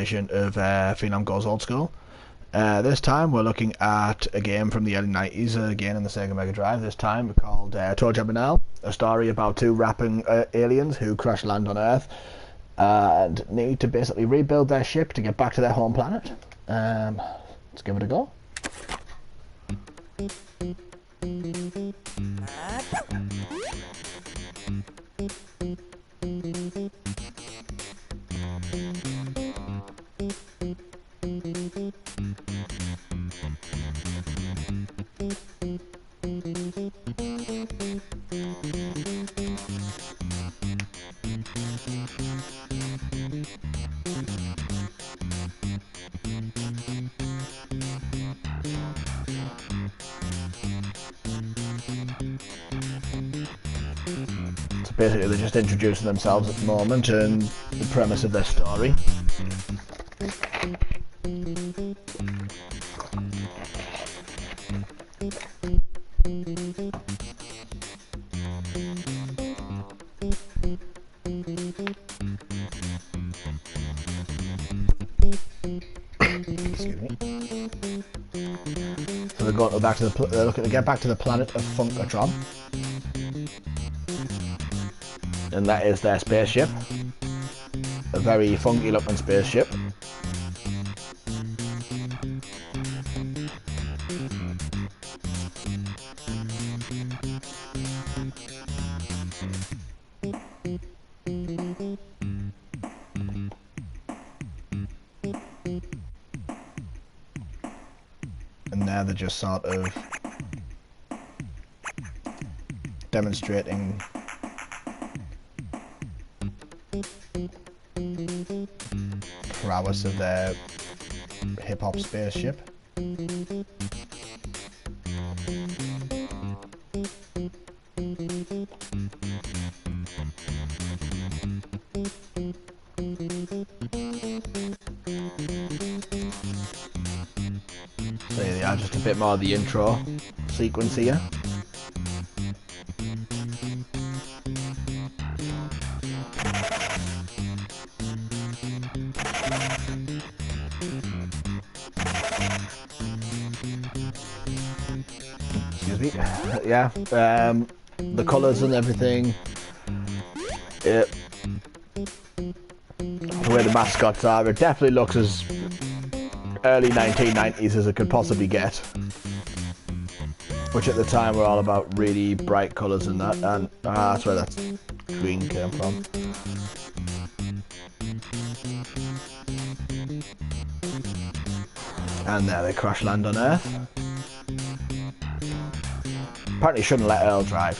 edition of Phenom Goes Old School. This time we're looking at a game from the early 90s, again in the Sega Mega Drive, this time called ToeJam and Earl, a story about two rapping aliens who crash land on Earth and need to basically rebuild their ship to get back to their home planet. Let's give it a go. Basically, they're just introducing themselves at the moment and the premise of their story. Excuse me. So they're going back to they're looking to get back to the planet of Funkatron. And that is their spaceship. A very funky looking spaceship. And now they're just sort of demonstrating prowess of their hip-hop spaceship. So there they are, just a bit more of the intro sequence here. Excuse me. Yeah, the colours and everything. The way the mascots are, it definitely looks as early 1990s as it could possibly get. Which at the time were all about really bright colours and that, and that's where that green came from. And there they crash land on Earth. Apparently shouldn't let Earl drive.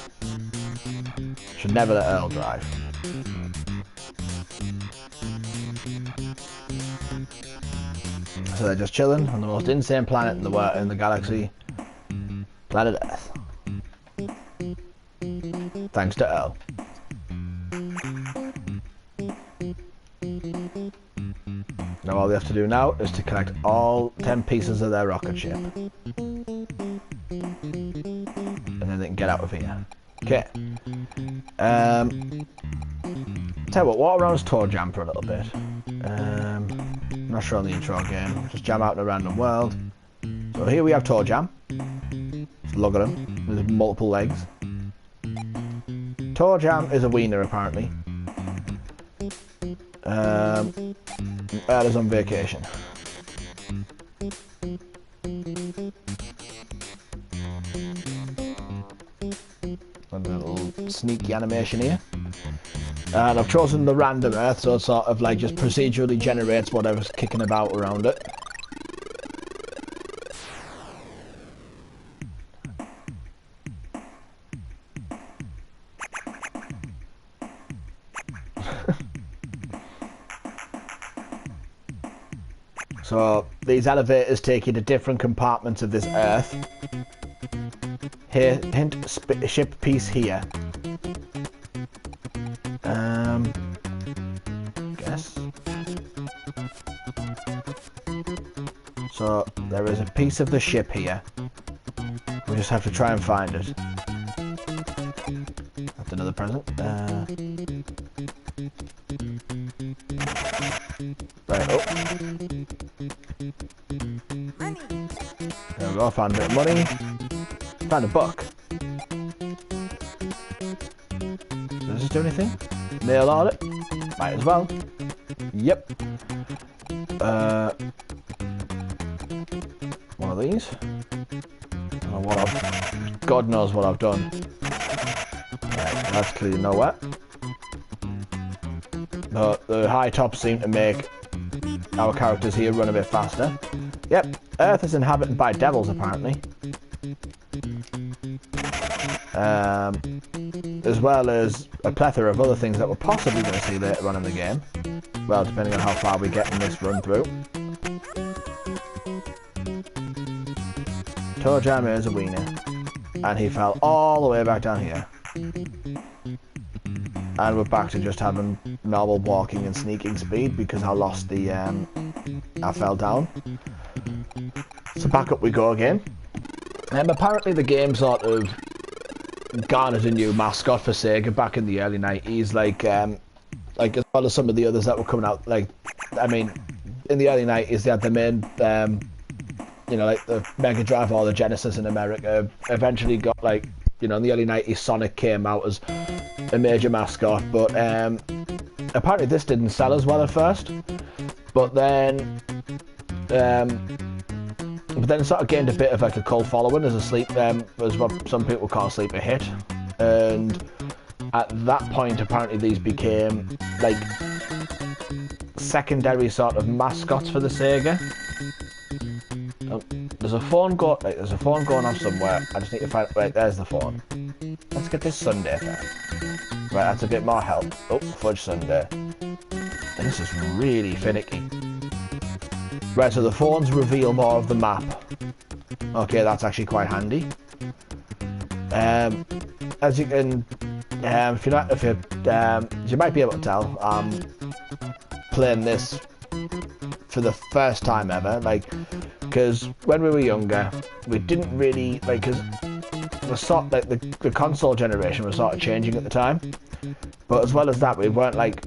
Should never let Earl drive. So they're just chilling on the most insane planet in the galaxy, planet Earth. Thanks to Earl. Now all they have to do now is to collect all 10 pieces of their rocket ship. And then they can get out of here. Okay. Tell you what around is ToeJam for a little bit. I'm not sure on the intro game. Just jam out in a random world. So here we have ToeJam. Just look at him with multiple legs. ToeJam is a wiener apparently. Earl is on vacation. A little sneaky animation here. And I've chosen the random Earth, so it sort of like just procedurally generates whatever's kicking about around it. So these elevators take you to different compartments of this Earth. Here, hint, ship piece here. Guess. So there is a piece of the ship here. We just have to try and find it. That's another present. Right, Oh. There we go, found a bit of money. Found a book. Does this do anything? Mail audit? Might as well. Yep. One of these. I don't know what I've... God knows what I've done. Right, that's clearly nowhere. The high tops seem to make our characters here run a bit faster. Yep, Earth is inhabited by devils apparently. As well as a plethora of other things that we're possibly going to see later on in the game. Well, depending on how far we get in this run through. ToeJam is a wiener. And he fell all the way back down here. And we're back to just having normal walking and sneaking speed because I lost the, I fell down. So back up we go again. Apparently the game sort of garnered a new mascot for Sega back in the early 90s, like as well as some of the others that were coming out. Like, I mean, in the early 90s they had the main, you know, like the Mega Drive or the Genesis in America. Eventually got like, you know, in the early 90s Sonic came out as a major mascot, but apparently this didn't sell as well at first. But then it sort of gained a bit of like a cult following as a as what some people call a sleeper hit. And at that point, apparently these became like secondary sort of mascots for the Sega. Oh, there's a phone going off somewhere. I just need to find. Right, there's the phone. Let's get this Sunday fan. Right, that's a bit more help. Oh, fudge Sunday. This is really finicky. Right, so the phones reveal more of the map. Okay, that's actually quite handy. As you can, as you might be able to tell, I'm playing this for the first time ever. Like, because when we were younger, we didn't really like, because the console generation was sort of changing at the time. But as well as that, we weren't like.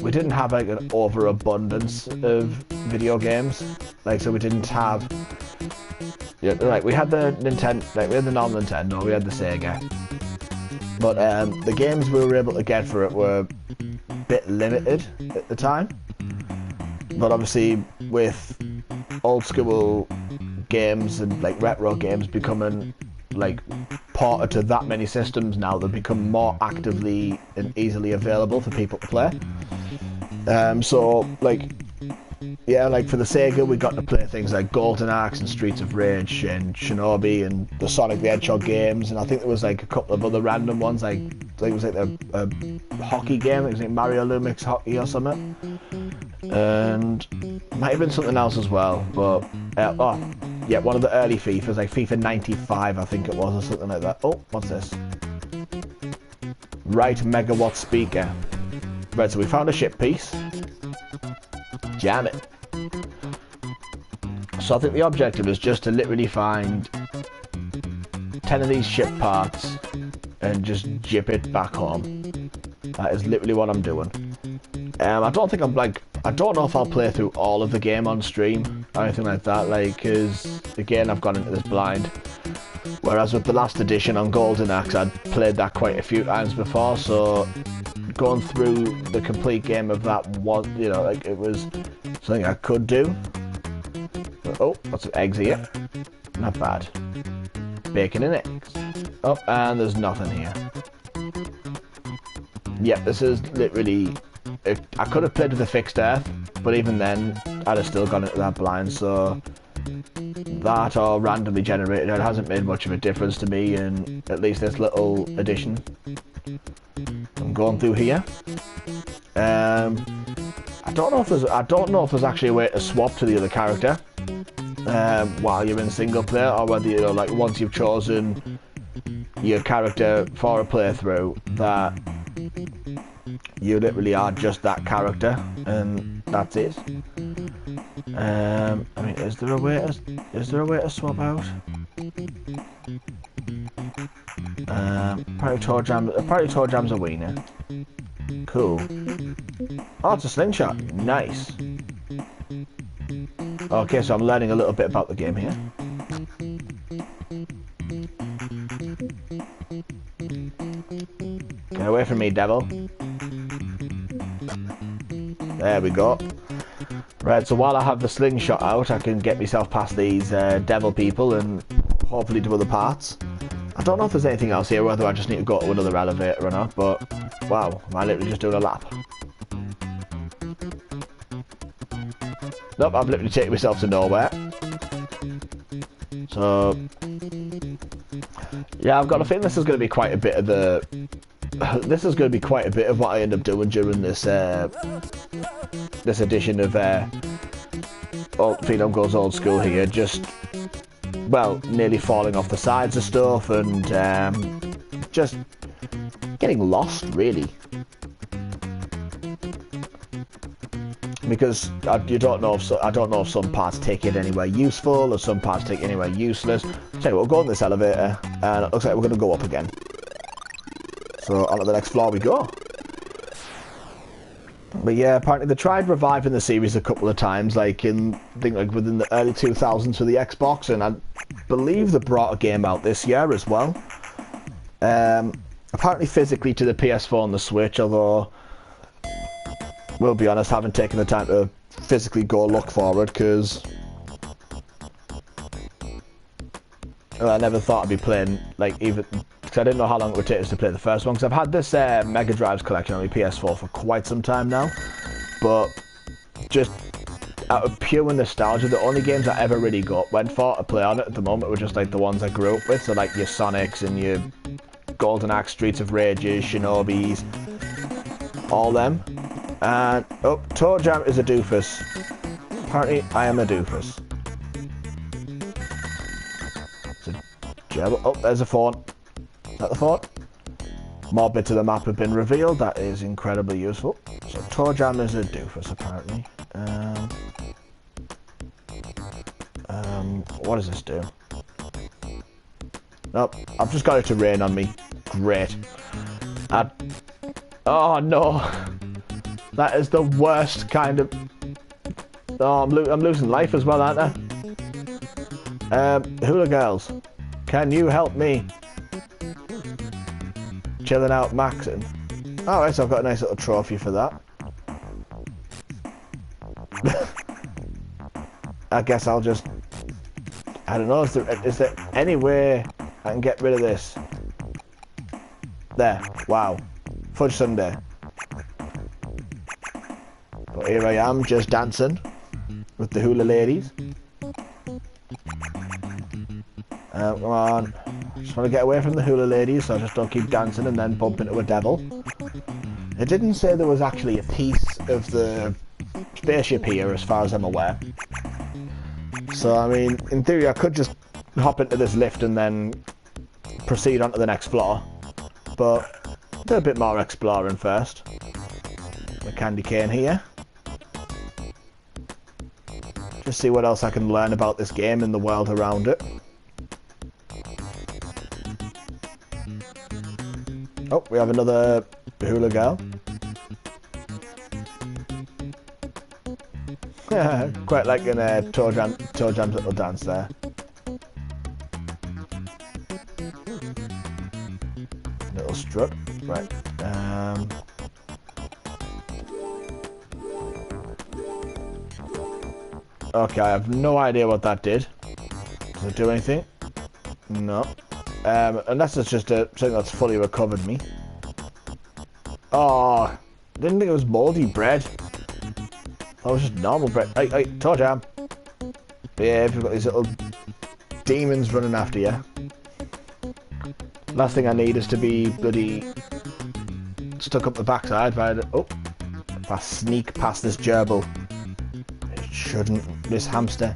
We didn't have like an overabundance of video games, like, so we didn't have, yeah, like we had the Nintendo, like we had the normal Nintendo, we had the Sega, but the games we were able to get for it were a bit limited at the time. But obviously with old school games and like retro games becoming like ported to that many systems now, they become more actively and easily available for people to play. So like, yeah, like for the Sega we got to play things like Golden Axe and Streets of Rage and Shinobi and the Sonic the Hedgehog games, and I think there was like a couple of other random ones, like it was like a hockey game, it was like Mario Lumix Hockey or something, and might have been something else as well, but oh yeah, one of the early FIFAs, like FIFA 95 I think it was, or something like that. Oh, what's this? Right megawatt speaker. Right, so we found a ship piece. Jam it. So I think the objective is just to literally find 10 of these ship parts and just jip it back home. That is literally what I'm doing. I don't know if I'll play through all of the game on stream or anything like that, like, because again I've gone into this blind. Whereas with the last edition on Golden Axe, I'd played that quite a few times before, so going through the complete game of that was, you know, like, it was something I could do. But, oh, lots of eggs here. Not bad. Bacon and eggs. Oh, and there's nothing here. Yeah, this is literally... I could have played with a fixed Earth, but even then, I'd have still gone into that blind, so... That or randomly generated, it hasn't made much of a difference to me in at least this little edition. I'm going through here. I don't know if there's actually a way to swap to the other character while you're in single player, or whether, you know, like, once you've chosen your character for a playthrough, that you literally are just that character and that's it. I mean, is there a way to swap out? Apparently ToeJam's a wiener. Cool. Oh, it's a slingshot. Nice. Okay, so I'm learning a little bit about the game here. Get away from me, devil. There we go. Right, so while I have the slingshot out, I can get myself past these devil people and hopefully do other parts. I don't know if there's anything else here, whether I just need to go to another elevator or not, but wow, I'm literally just doing a lap. Nope, I've literally taken myself to nowhere. So, yeah, I've got a feeling this is going to be quite a bit of the... This is going to be quite a bit of what I end up doing during this this edition of Phenom Goes Old School here. Just, well, nearly falling off the sides of stuff and just getting lost, really. Because you don't know if I don't know if some parts take it anywhere useful or some parts take it anywhere useless. Tell you what, we'll go in this elevator and it looks like we're going to go up again. So on to the next floor we go. But yeah, apparently they tried reviving the series a couple of times, like within the early 2000s for the Xbox, and I believe they brought a game out this year as well. Apparently physically to the PS4 and the Switch, although we'll be honest, haven't taken the time to physically go look for it because I never thought I'd be playing, like, even because I didn't know how long it would take us to play the first one, because I've had this Mega Drives collection on my PS4 for quite some time now, but just out of pure nostalgia, the only games I ever really went for to play on it at the moment were just like the ones I grew up with, so like your Sonics and your Golden Axe, Streets of Rages, Shinobis, all them. And oh, ToeJam is a doofus. Apparently I am a doofus. Oh, there's a phone. Is that the phone? More bits of the map have been revealed. That is incredibly useful. So ToeJam is a doofus, apparently. What does this do? Nope, I've just got it to rain on me. Great. Oh no. That is the worst kind of... Oh, I'm losing life as well, aren't I? Hula girls. Can you help me? Chilling out, maxing. Alright, so I've got a nice little trophy for that. I guess I'll just... I don't know, is there any way I can get rid of this? There, wow. Fudge Sunday. But here I am, just dancing with the hula ladies. Come on. Just want to get away from the hula ladies, so I just don't keep dancing and then bump into a devil. It didn't say there was actually a piece of the spaceship here, as far as I'm aware. So, I mean, in theory, I could just hop into this lift and then proceed on to the next floor. But do a bit more exploring first. The candy cane here. Just see what else I can learn about this game and the world around it. Oh, we have another hula girl. Quite like in ToeJam's little dance there. Little strut, right. Okay, I have no idea what that did. Does it do anything? No. Unless it's just something that's fully recovered me. Oh, didn't think it was mouldy bread. That was just normal bread. Hey, ToeJam. Yeah, we've got these little demons running after you. Last thing I need is to be bloody stuck up the backside by the... Oh, if I sneak past this gerbil, this hamster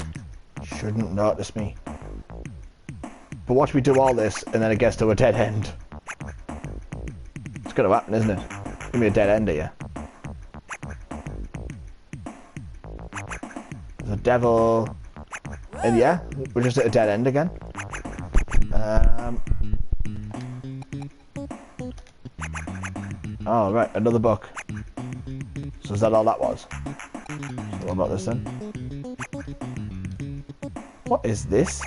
shouldn't notice me. But watch me do all this, and then it gets to a dead end. It's gonna happen, isn't it? Give me a dead end here. There's a devil... And yeah, we're just at a dead end again. Oh, right, another book. So is that all that was? So what about this then? What is this?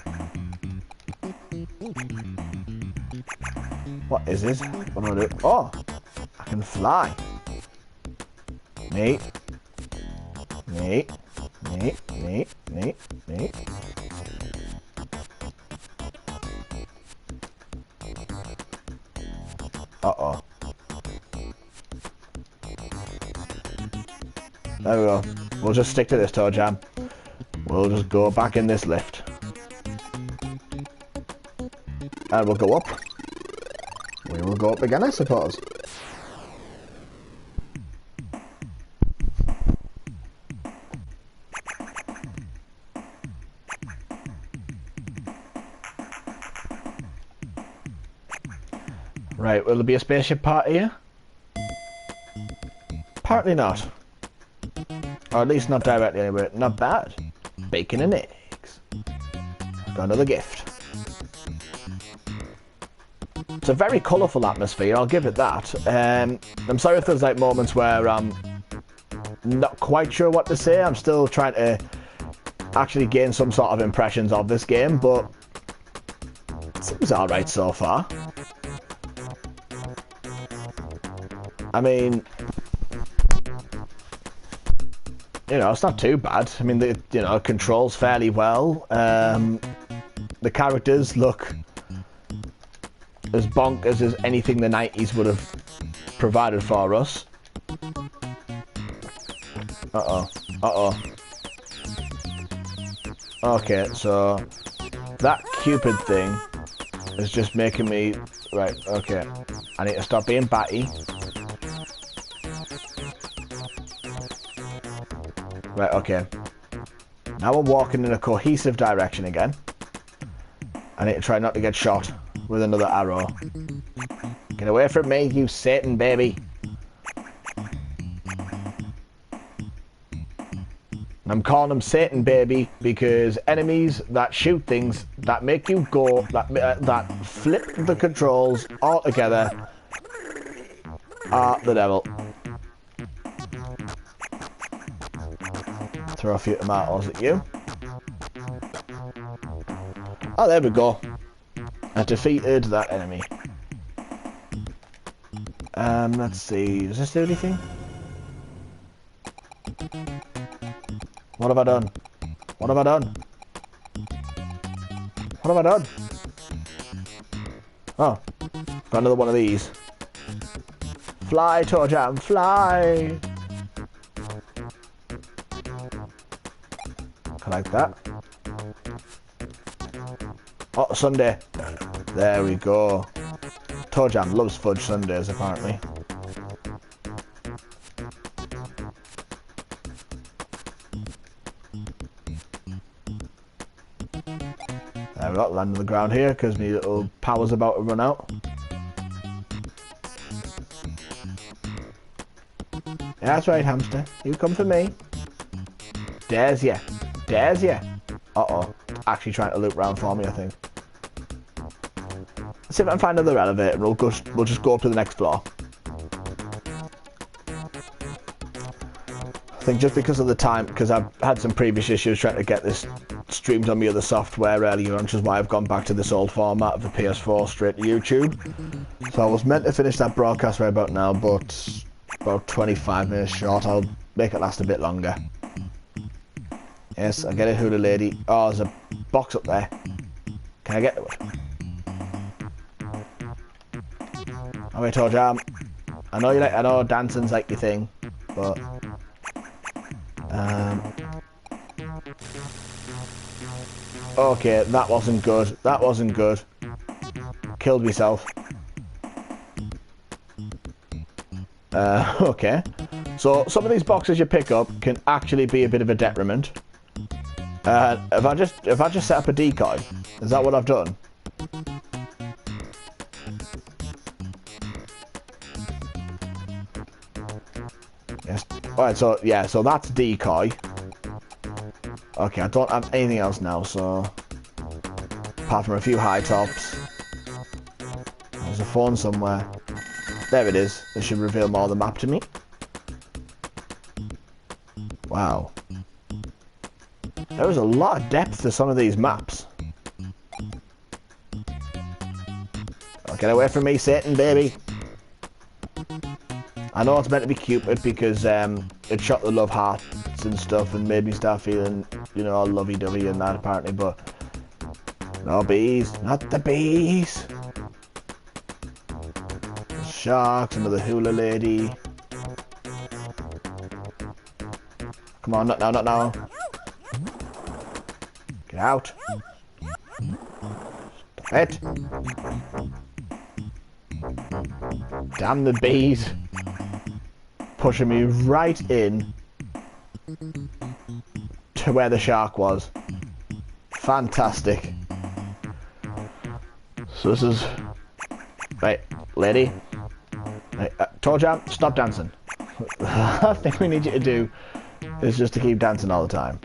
What is this? What do I do? Oh! I can fly. Neat. Neat. Neat. Neat. Neat. Neat. Uh-oh. There we go. We'll just stick to this ToeJam. We'll just go back in this lift. And we'll go up. We will go up again, I suppose. Right, will there be a spaceship part here? Apparently not. Or at least not directly anyway. Not bad. Bacon and eggs. Got another gift. It's a very colourful atmosphere, I'll give it that. I'm sorry if there's like moments where I'm not quite sure what to say. I'm still trying to actually gain some sort of impressions of this game, but it seems alright so far. I mean, you know, it's not too bad. I mean, the it controls fairly well. The characters look as bonkers as anything the 90s would have provided for us. Uh-oh. Uh-oh. Okay, so that Cupid thing is just making me... Right, okay. I need to stop being batty. Right, okay. Now I'm walking in a cohesive direction again. I need to try not to get shot with another arrow. Get away from me, you Satan baby. I'm calling him Satan baby because enemies that shoot things that make you go, that flip the controls altogether are the devil. Throw a few tomatoes at you. Oh, there we go. I defeated that enemy. Let's see. Does this do anything? What have I done? What have I done? What have I done? Oh, got another one of these. Fly, ToeJam, fly! Like that. Oh, Sunday. There we go. ToeJam loves fudge sundaes, apparently. There we go, land on the ground here because my little power's about to run out. Yeah, that's right, hamster. You come for me. Dares ya. Dares ya. Uh-oh. Actually trying to loop round for me, I think. Let's see if I can find another elevator and we'll just go up to the next floor. I think just because of the time, because I've had some previous issues trying to get this streamed on my other software earlier on, which is why I've gone back to this old format of the PS4 straight to YouTube. So I was meant to finish that broadcast right about now, but about 25 minutes short. I'll make it last a bit longer. Yes, I get it, Hula Lady. Oh, there's a box up there. Can I get to it? Oh wait, ToeJam. I know dancing's like your thing, but okay, that wasn't good. That wasn't good. Killed myself. Okay. So some of these boxes you pick up can actually be a bit of a detriment. If I just set up a decoy, is that what I've done? Yes. Alright, so yeah, so that's decoy. Okay, I don't have anything else now, so apart from a few high tops. There's a phone somewhere. There it is. This should reveal more of the map to me. Wow. There is a lot of depth to some of these maps. Oh, get away from me, Satan, baby. I know it's meant to be Cupid because it shot the love hearts and stuff and made me start feeling, you know, all lovey-dovey and that apparently, but no bees, not the bees. Sharks, another hula lady. Come on, not now, not now. Get out. Stop it. Damn the bees. Pushing me right in to where the shark was. Fantastic. So this is... Right, lady. Right, ToeJam, stop dancing. The last thing we need you to do is just to keep dancing all the time.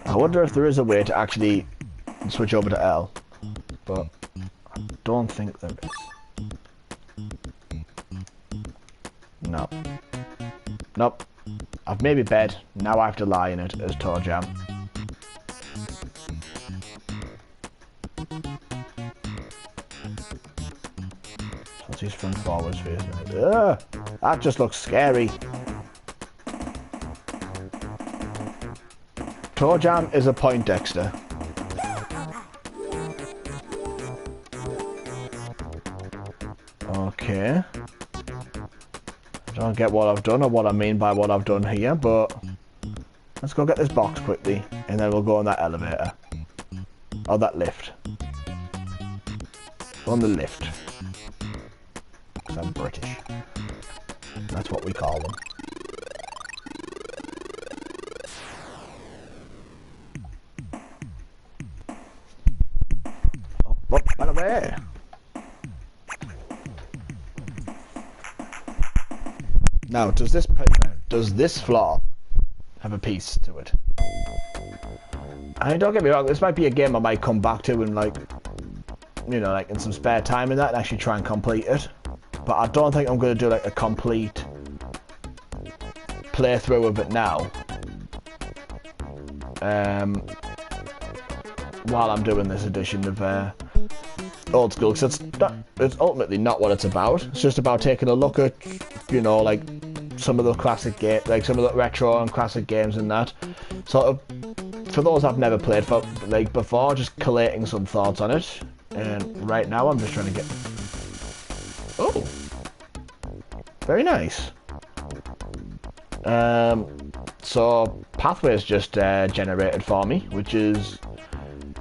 I wonder if there is a way to actually switch over to Earl, but I don't think there is. No. Nope. I've made my bed, now I have to lie in it as ToeJam. What's his front forwards face? Ugh, that just looks scary. ToeJam is a Poindexter. Okay. I don't get what I've done or what I mean by what I've done here, but let's go get this box quickly and then we'll go on that elevator. Or that lift. Go on the lift. Because I'm British. That's what we call them. Oh, run away! Now, does this floor have a piece to it? I mean, don't get me wrong, this might be a game I might come back to in, like, you know, like in some spare time in that and actually try and complete it. But I don't think I'm going to do like a complete playthrough of it now. While I'm doing this edition of Old School, because it's ultimately not what it's about. It's just about taking a look at, you know, like some of the classic like some of the retro and classic games and that. Sort of, for those I've never played for like before, just collating some thoughts on it. And right now I'm just trying to get... Oh! Very nice. So, Pathway's just generated for me, which is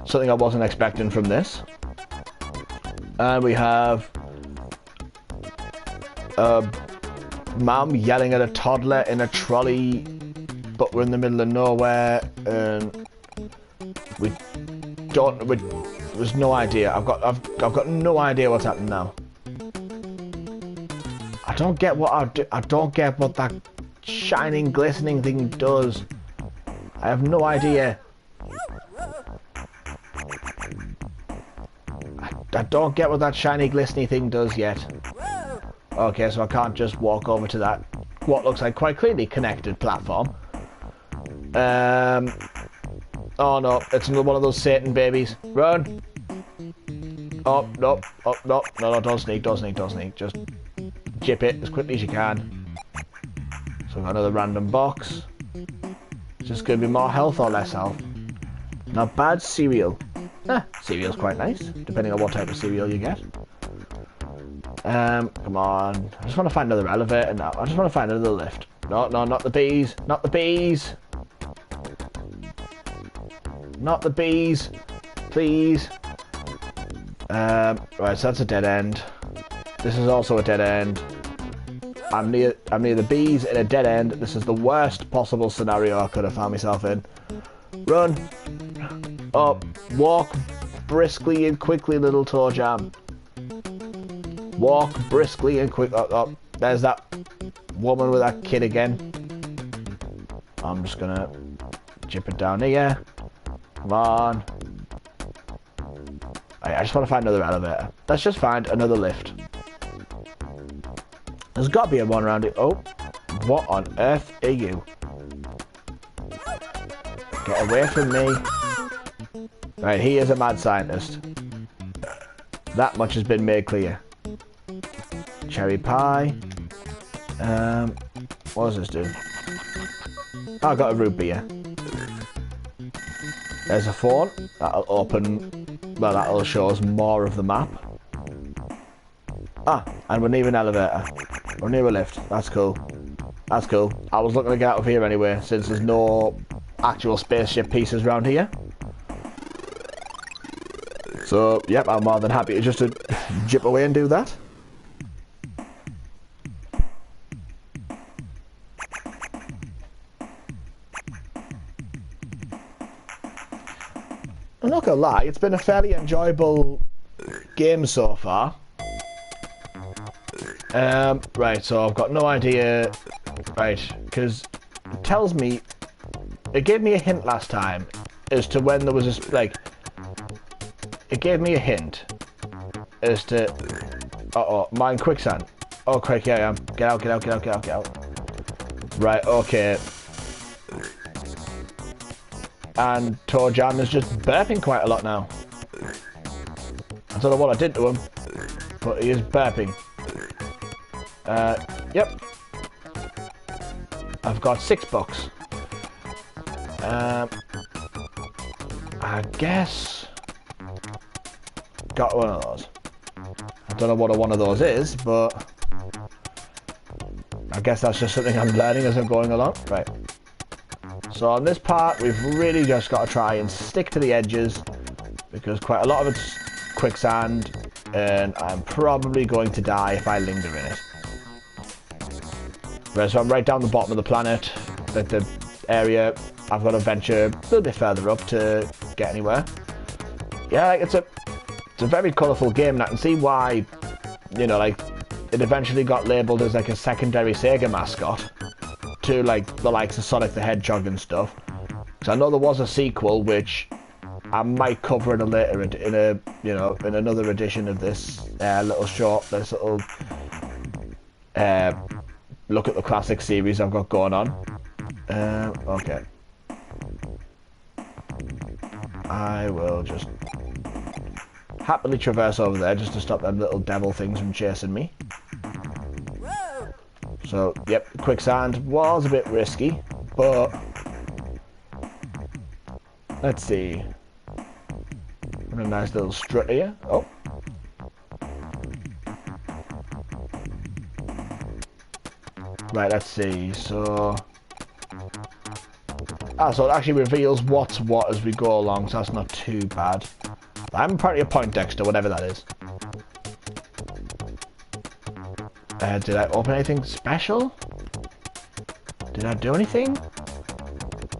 something I wasn't expecting from this. And we have a mum yelling at a toddler in a trolley, but we're in the middle of nowhere, and there's no idea. I've got no idea what's happening now. I don't get what I don't get what that shining, glistening thing does. I have no idea. I don't get what that shiny, glistening thing does yet. Okay, so I can't just walk over to that, what looks like quite clearly connected platform. Oh no, it's another one of those Satan babies. Run! Oh, no, oh, no, no, don't sneak, don't sneak, don't sneak. Just jip it as quickly as you can. So we've got another random box. Is this going to be more health or less health? Not bad. Cereal. Cereal's quite nice, depending on what type of cereal you get. Come on. I just want to find another elevator now. I just want to find another lift. No, no, not the bees. Not the bees. Not the bees. Please. Right, so that's a dead end. This is also a dead end. I'm near the bees in a dead end. This is the worst possible scenario I could have found myself in. Run. Up. Walk briskly and quickly, little ToeJam. Walk briskly and quick. Oh, there's that woman with that kid again. I'm just gonna chip it down here. Come on. I just want to find another elevator. Let's just find another lift. There's got to be a one around it. Oh, What on earth are you? Get away from me. Right, he is a mad scientist. That much has been made clear. Cherry pie. What does this do? Oh, I got a root beer. There's a phone. That'll open... Well, that'll show us more of the map. Ah, and we're near an elevator. We're near a lift. That's cool. That's cool. I was looking to get out of here anyway, since there's no actual spaceship pieces around here. So, yep, I'm more than happy to just jip away and do that. I'm not gonna lie, it's been a fairly enjoyable game so far. Right, so I've got no idea. Right, because it tells me... It gave me a hint last time as to when there was a... Like... It gave me a hint as to... Uh-oh, mine quicksand. Oh, quick, yeah, I am. Get out, get out, get out, get out, get out. Right, okay. And ToeJam is just burping quite a lot now. I don't know what I did to him, but he is burping. Yep. I've got $6. I guess... Got one of those. I don't know what one of those is, but... I guess that's just something I'm learning as I'm going along. Right. So on this part, we've really just got to try and stick to the edges, because quite a lot of it's quicksand, and I'm probably going to die if I linger in it. Right, so I'm right down the bottom of the planet, like the area. I've got to venture a little bit further up to get anywhere. Yeah, like it's a very colourful game, and I can see why, you know, like it eventually got labelled as like a secondary Sega mascot to like the likes of Sonic the Hedgehog and stuff. Because I know there was a sequel which I might cover in a later in a you know, in another edition of this little look at the classic series I've got going on. Okay. I will just happily traverse over there just to stop them little devil things from chasing me. So, yep, quicksand was a bit risky, but let's see. Got a nice little strut here. Oh. Right, let's see. So it actually reveals what's what as we go along, so that's not too bad. I'm apparently a Poindexter, whatever that is. Did I open anything special? Did I do anything?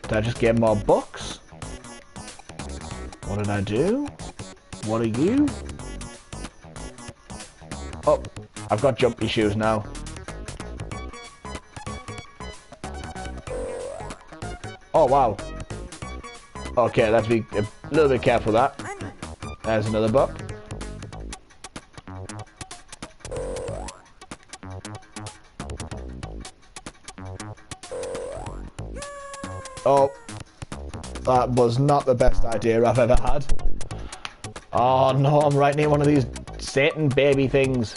Did I just get more books? What did I do? What are you? Oh, I've got jumpy shoes now. Oh, wow. Okay, let's be a little bit careful with that. There's another book. Oh, that was not the best idea I've ever had. Oh no, I'm right near one of these Satan baby things.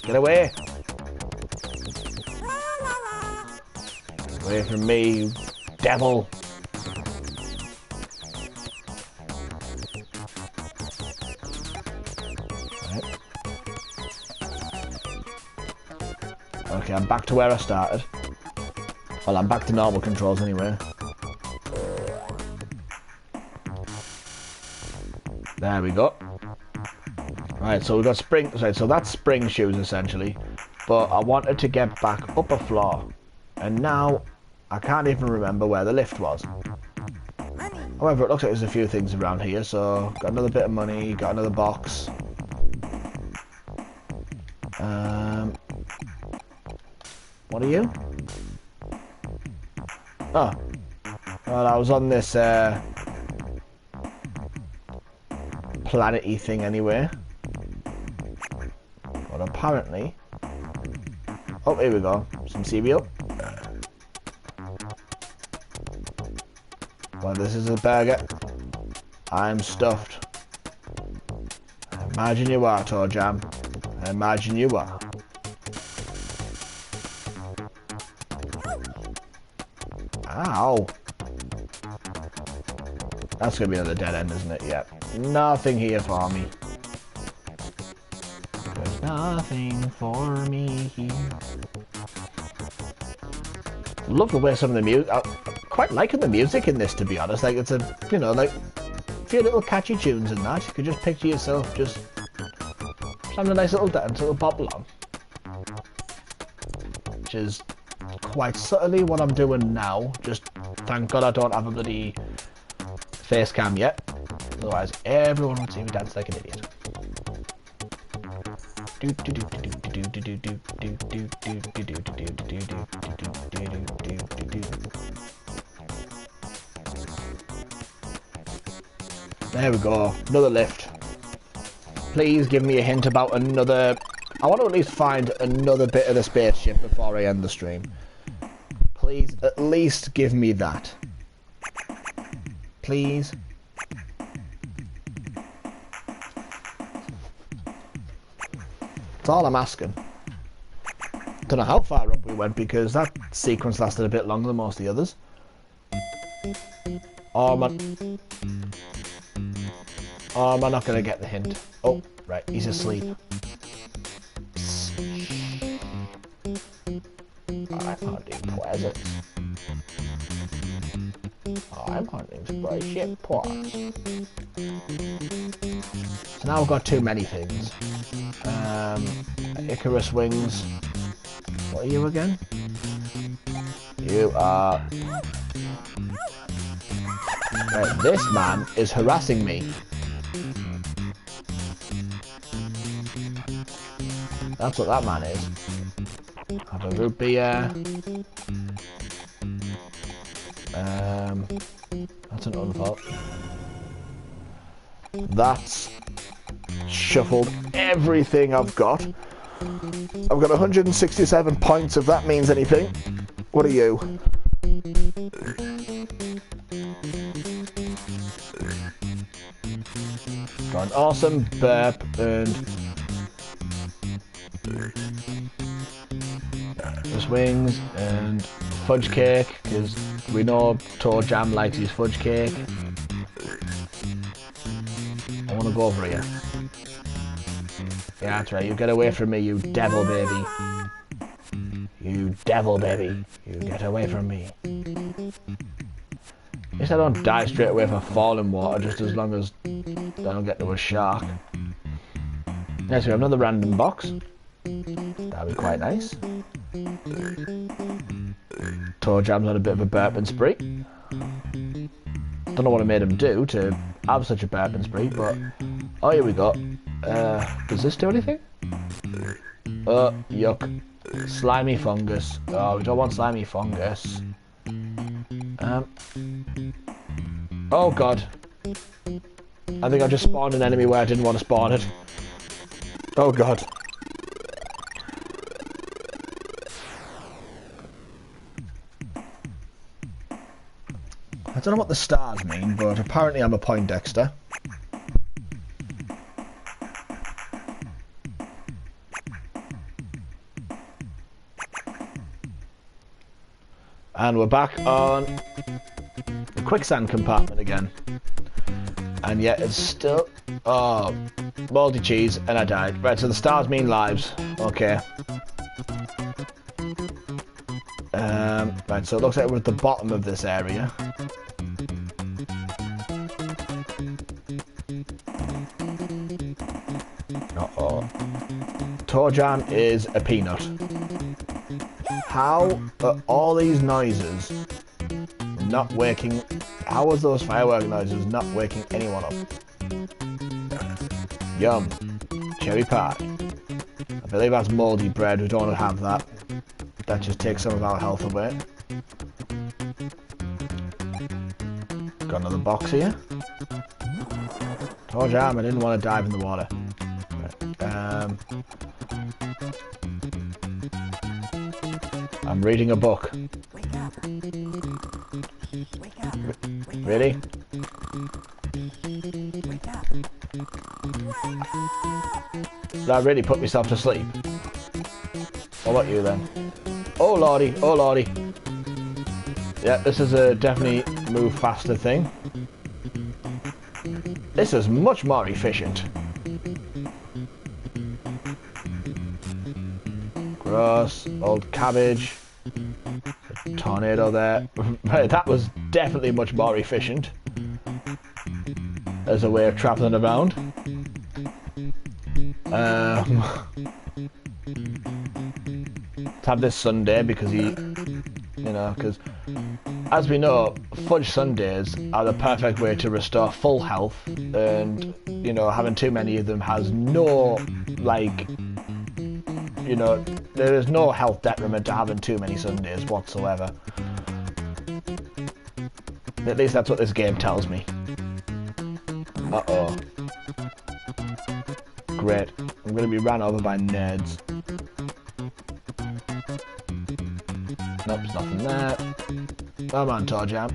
Get away. Away from me, you devil. Right. Okay, I'm back to where I started. Well, I'm back to normal controls anyway. There we go. Right, so we've got spring... Right, so that's spring shoes, essentially. But I wanted to get back up a floor. And now, I can't even remember where the lift was. However, it looks like there's a few things around here. So, got another bit of money, got another box. What are you? Oh, well, I was on this planet-y thing anyway. But apparently... Oh, here we go. Some cereal. Well, this is a burger. I'm stuffed. I imagine you are, ToeJam. I imagine you are. Ow. That's going to be another dead end, isn't it? Yep. Nothing here for me. There's nothing for me here. Love the way some of the music... I'm quite liking the music in this, to be honest. Like, it's a, you know, like, a few little catchy tunes and that. You could just picture yourself just having a nice little dance, a little bop along. Which is quite subtly what I'm doing now. Just, thank God I don't have a bloody face cam yet. Otherwise, everyone would see me dance like an idiot. There we go, another lift. Please give me a hint about another... I want to at least find another bit of the spaceship before I end the stream. Please, at least give me that. Please. That's all I'm asking. Don't know how far up we went because that sequence lasted a bit longer than most of the others. Oh, man. Oh, am I not going to get the hint? Oh, right, he's asleep. I'm hunting presents. I'm hunting spaceship parts. So now I've got too many things. Icarus wings. What are you again? You are... this man is harassing me. That's what that man is. Have a root beer. That's an unfault. That's shuffled everything I've got. I've got 167 points if that means anything. What are you? Got an awesome burp and just wings and fudge cake because we know ToeJam likes his fudge cake. I want to go over here. Yeah, that's right. You get away from me, you devil baby. You devil baby. You get away from me. At least I don't die straight away from falling water, just as long as I don't get to a shark. Yes, we have another random box. That'd be quite nice. ToeJam's on a bit of a burping spree. Don't know what I made him do to have such a burping spree, but... Oh, here we go. Does this do anything? Yuck. Slimy fungus. Oh, we don't want slimy fungus. Oh, God. I think I just spawned an enemy where I didn't want to spawn it. Oh, God. I don't know what the stars mean, but apparently I'm a Poindexter. And we're back on the quicksand compartment again. And yet it's still... Oh, moldy cheese, and I died. Right, so the stars mean lives. Okay. Right, so it looks like we're at the bottom of this area. Uh-oh. ToeJam is a peanut. How are all these noises not waking... How was those firework noises not waking anyone up? Yum. Cherry pie. I believe that's mouldy bread. We don't want to have that. That just takes some of our health away. Got another box here. ToeJam, I didn't want to dive in the water. I'm reading a book. Really? Did I really put myself to sleep? What about you then? Oh lordy, oh lordy. Yeah, this is a definitely move faster thing. This is much more efficient. Gross, old cabbage. Tornado there. Right, that was definitely much more efficient as a way of travelling around. Let's have this Sunday because because as we know, fudge sundaes are the perfect way to restore full health, and having too many of them has no there is no health detriment to having too many sundaes whatsoever. At least that's what this game tells me. Uh-oh. Great. I'm going to be ran over by nerds. Nope, there's nothing there. Come on, ToeJam.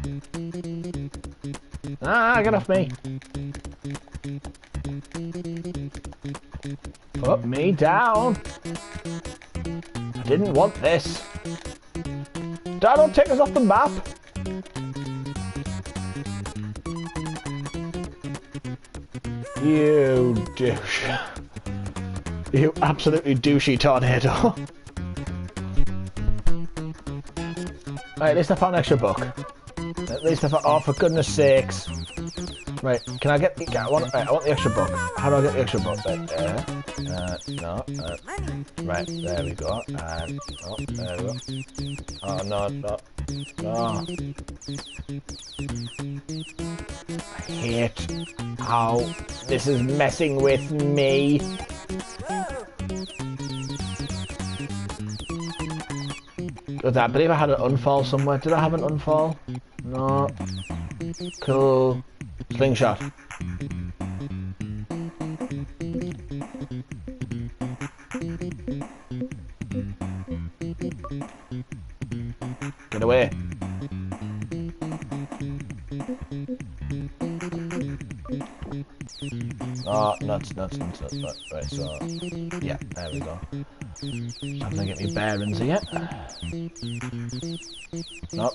Ah, get off me. Put me down. I didn't want this. Dad, don't take us off the map. You douche. You absolutely douchey tornado. Right, at least I found an extra book. At least I found... Oh, for goodness sakes. Right, can I get... I want the extra book. How do I get the extra book? Right, there. No. Right, there we go. And... Oh, there we go. Oh, no. No. I hate how this is messing with me. I believe I had an unfall somewhere. Did I have an unfall? No. Cool. Slingshot. Get away. Oh, nuts. Right, so... Yeah, there we go. I'm gonna get me bearings here. Nope.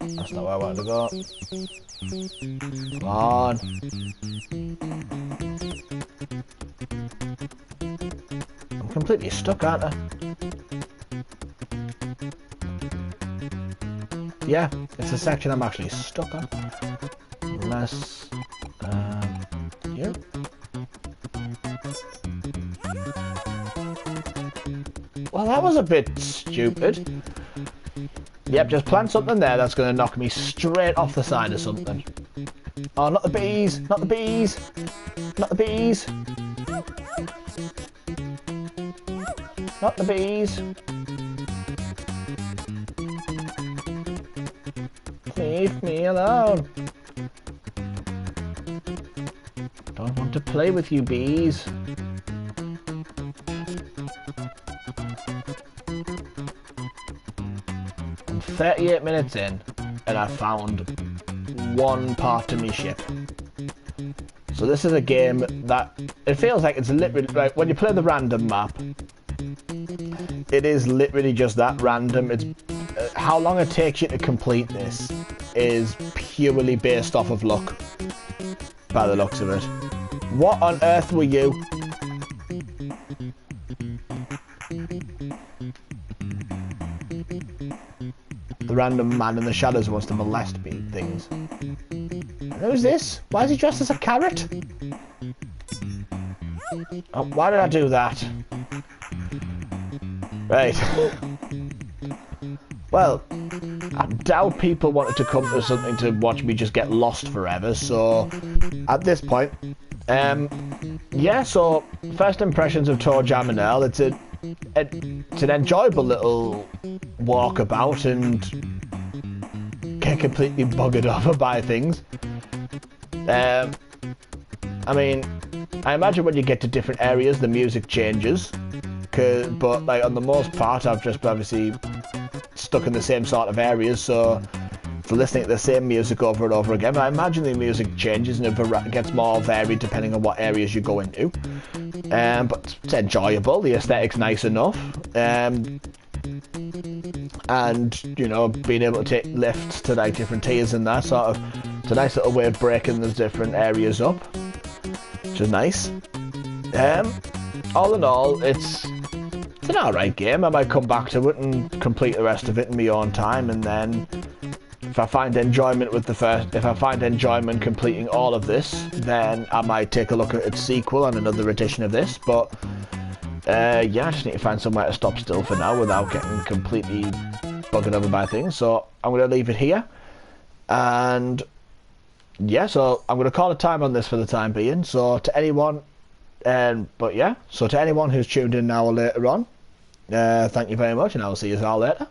That's not where I wanted to go. Come on. I'm completely stuck, aren't I? Yeah, it's a section I'm actually stuck on. Unless... yeah. Well, that was a bit stupid. Yep, just plant something there that's going to knock me straight off the side of something. Oh, not the bees! Not the bees! Not the bees! Not the bees! Leave me alone! Don't want to play with you, bees. I'm 38 minutes in, and I found one part to my ship. So this is a game that it feels like it's literally like when you play the random map. It is literally just that random. It's how long it takes you to complete this is purely based off of luck, by the looks of it. What on earth were you? The random man in the shadows wants to molest things. Who's this? Why is he dressed as a carrot? Oh, why did I do that? Right. Well, I doubt people wanted to come to something to watch me just get lost forever, so at this point, yeah, so first impressions of ToeJam and Earl, it's an enjoyable little walkabout and get completely buggered over by things. I mean, I imagine when you get to different areas, the music changes, but like on the most part, I've just obviously stuck in the same sort of areas, so for listening to the same music over and over again. I imagine the music changes and it gets more varied depending on what areas you go into. But it's enjoyable, the aesthetic's nice enough. And, you know, being able to take lifts to like different tiers and that sort of, it's a nice little way of breaking those different areas up, which is nice. All in all, it's an alright game. I might come back to it and complete the rest of it in my own time, and then if I find enjoyment completing all of this, then I might take a look at its sequel and another edition of this. But yeah, I just need to find somewhere to stop still for now without getting completely buggered over by things. So I'm going to leave it here, and yeah, so I'm going to call a time on this for the time being. So to anyone, to anyone who's tuned in now or later on, thank you very much, and I'll see you all later.